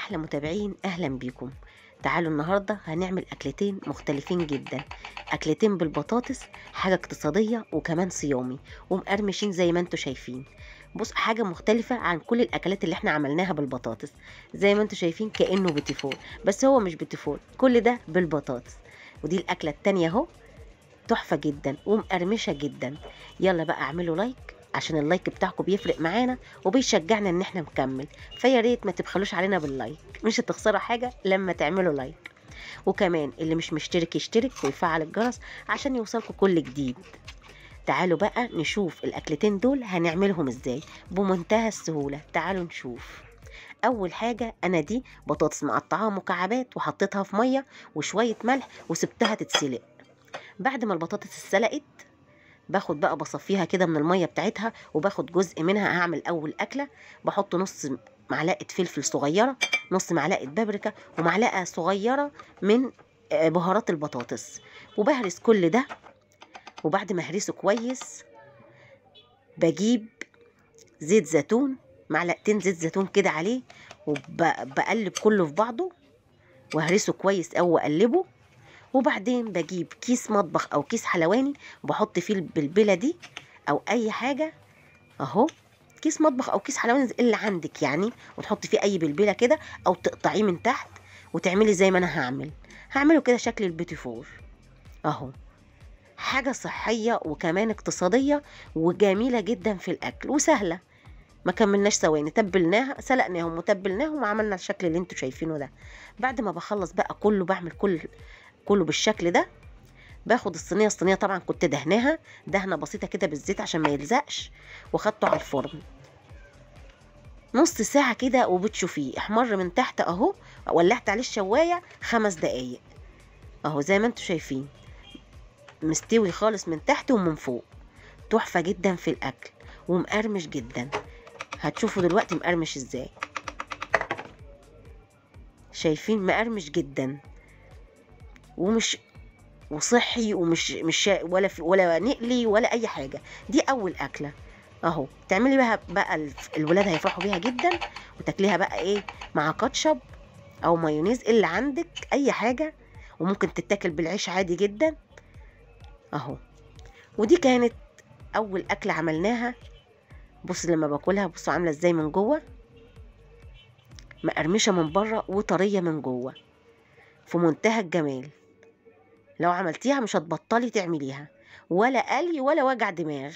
احلى متابعين، اهلا بيكم. تعالوا النهارده هنعمل اكلتين مختلفين جدا، اكلتين بالبطاطس، حاجه اقتصاديه وكمان صيامي ومقرمشين زي ما انتم شايفين. بص، حاجه مختلفه عن كل الاكلات اللي احنا عملناها بالبطاطس. زي ما انتم شايفين كانه بيتي، بس هو مش بيتي، كل ده بالبطاطس. ودي الاكله التانية اهو، تحفه جدا ومقرمشه جدا. يلا بقى اعملوا لايك، عشان اللايك بتاعكم بيفرق معانا وبيشجعنا ان احنا نكمل. فيا ريت ما تبخلوش علينا باللايك، مش هتخسروا حاجه لما تعملوا لايك. وكمان اللي مش مشترك يشترك ويفعل الجرس عشان يوصلكم كل جديد. تعالوا بقى نشوف الاكلتين دول هنعملهم ازاي بمنتهى السهوله. تعالوا نشوف. اول حاجه، انا دي بطاطس مقطعاها مكعبات وحطيتها في ميه وشويه ملح وسبتها تتسلق. بعد ما البطاطس اتسلقت، باخد بقى بصفيها كده من الميه بتاعتها، وباخد جزء منها هعمل اول اكله. بحط نص معلقه فلفل صغيره، نص معلقه بابريكا، ومعلقه صغيره من بهارات البطاطس، وبهرس كل ده. وبعد ما اهرسه كويس، بجيب زيت زيتون، معلقتين زيت زيتون كده عليه، وبقلب كله في بعضه واهرسه كويس او اقلبه. وبعدين بجيب كيس مطبخ او كيس حلواني، وبحط فيه البلبله دي او اي حاجه اهو. كيس مطبخ او كيس حلواني اللي عندك يعني، وتحطي فيه اي بلبله كده، او تقطعيه من تحت وتعملي زي ما انا هعمله كده شكل البيتي فور اهو. حاجه صحيه وكمان اقتصاديه وجميله جدا في الاكل وسهله. ما كملناش ثواني، تبلناها، سلقناهم وتبلناهم وعملنا الشكل اللي انتوا شايفينه ده. بعد ما بخلص بقى كله، بعمل كله بالشكل ده. باخد الصينيه طبعا كنت دهناها دهنه بسيطه كده بالزيت عشان ما يلزقش، واخدته على الفرن نص ساعه كده، وبتشوفيه احمر من تحت اهو. ولعت عليه الشوايه 5 دقايق اهو، زي ما انتوا شايفين مستوي خالص من تحت ومن فوق. تحفه جدا في الاكل ومقرمش جدا. هتشوفوا دلوقتي مقرمش ازاي. شايفين مقرمش جدا ومش وصحي، ومش مش ولا نقلي ولا اي حاجه. دي اول اكله اهو، تعملي بقى الولاد هيفرحوا بيها جدا. وتاكليها بقى ايه، مع كاتشب او مايونيز اللي عندك، اي حاجه. وممكن تتاكل بالعيش عادي جدا اهو. ودي كانت اول اكله عملناها. بص لما باكلها، بصوا عامله ازاي من جوه، مقرمشه من بره وطريه من جوه، في منتهى الجمال. لو عملتيها مش هتبطلي تعمليها، ولا قلي ولا وجع دماغ،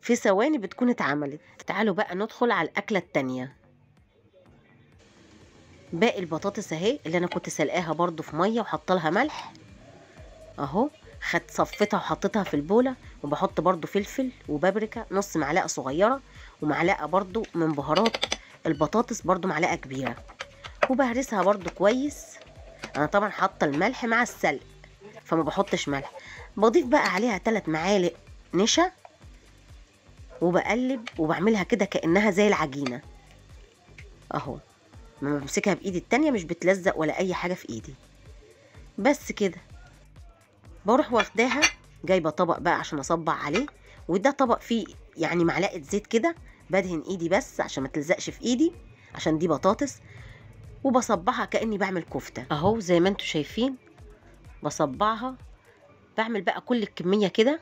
في ثواني بتكون اتعملت. تعالوا بقى ندخل على الأكلة التانية. باقي البطاطس اهي، اللي انا كنت سلقاها برضو في مية وحط لها ملح اهو. صفيتها وحطيتها في البولة، وبحط برضو فلفل وبابريكا نص معلقة صغيرة، ومعلقة برضو من بهارات البطاطس برضو معلقة كبيرة، وبهرسها برضو كويس. انا طبعا حاطة الملح مع السلق، فما بحطش ملح. بضيف بقى عليها 3 معالق نشا، وبقلب وبعملها كده كأنها زي العجينة اهو. لما بمسكها بايدي التانية مش بتلزق ولا اي حاجة في ايدي. بس كده بروح واخداها، جايبة طبق بقى عشان اصبع عليه. وده طبق فيه يعني معلقة زيت كده، بدهن ايدي بس عشان ما تلزقش في ايدي، عشان دي بطاطس. وبصبعها كأني بعمل كفتة اهو، زي ما انتوا شايفين بصبعها. بعمل بقى كل الكمية كده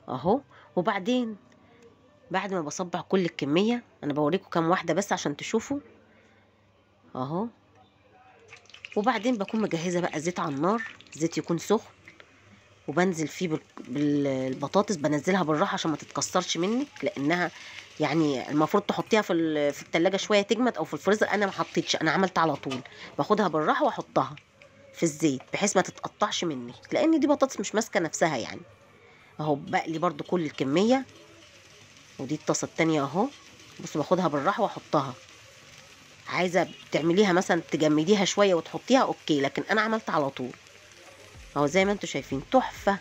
اهو. وبعدين بعد ما بصبع كل الكمية، انا بوريكم كام واحدة بس عشان تشوفوا اهو. وبعدين بكون مجهزة بقى زيت على النار، زيت يكون سخن، وبنزل فيه بالبطاطس. بنزلها بالراحة عشان ما تتكسرش منك، لانها يعني المفروض تحطيها في التلاجة شوية تجمد، او في الفريزر. انا ما حطيتش، انا عملت على طول. باخدها بالراحة واحطها في الزيت بحيث ما تتقطعش مني، لان دي بطاطس مش ماسكة نفسها يعني اهو. بقلي برضو كل الكمية. ودي الطاسة التانية اهو. بصوا باخدها بالراحة واحطها. عايزة تعمليها مثلا تجمديها شوية وتحطيها اوكي، لكن انا عملت على طول اهو. زي ما انتوا شايفين تحفة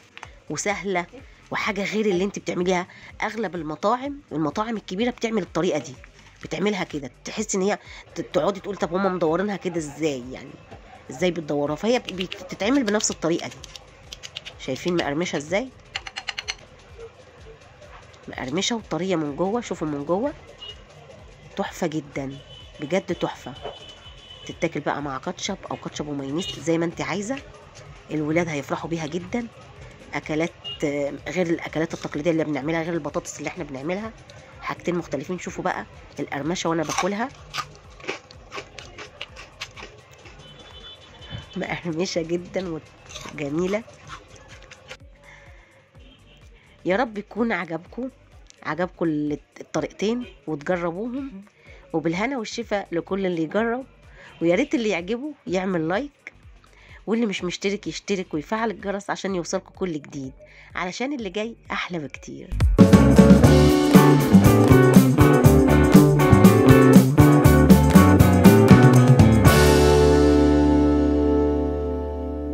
وسهلة، وحاجة غير اللي انت بتعمليها. اغلب المطاعم الكبيرة بتعمل الطريقة دي، بتعملها كده، تحس ان هي تقعدي تقول طب هم مدورينها كده ازاي يعني، ازاي بتدوروها؟ فهي بتتعمل بنفس الطريقة دي. شايفين مقرمشة ازاي، مقرمشة وطرية من جوه. شوفوا من جوه تحفة جدا، بجد تحفة. تتاكل بقى مع كاتشب او كاتشب ومايونيز زي ما انت عايزة. الولاد هيفرحوا بيها جدا. اكلات غير الاكلات التقليدية اللي بنعملها، غير البطاطس اللي احنا بنعملها، حاجتين مختلفين. شوفوا بقى القرمشة وانا باكلها، مقرمشة جدا وجميلة. يا رب يكون عجبكم الطريقتين وتجربوهم، وبالهنا والشفا لكل اللي يجرب. ويا ريت اللي يعجبه يعمل لايك، واللي مش مشترك يشترك ويفعل الجرس عشان يوصلكوا كل جديد، علشان اللي جاي احلى بكتير.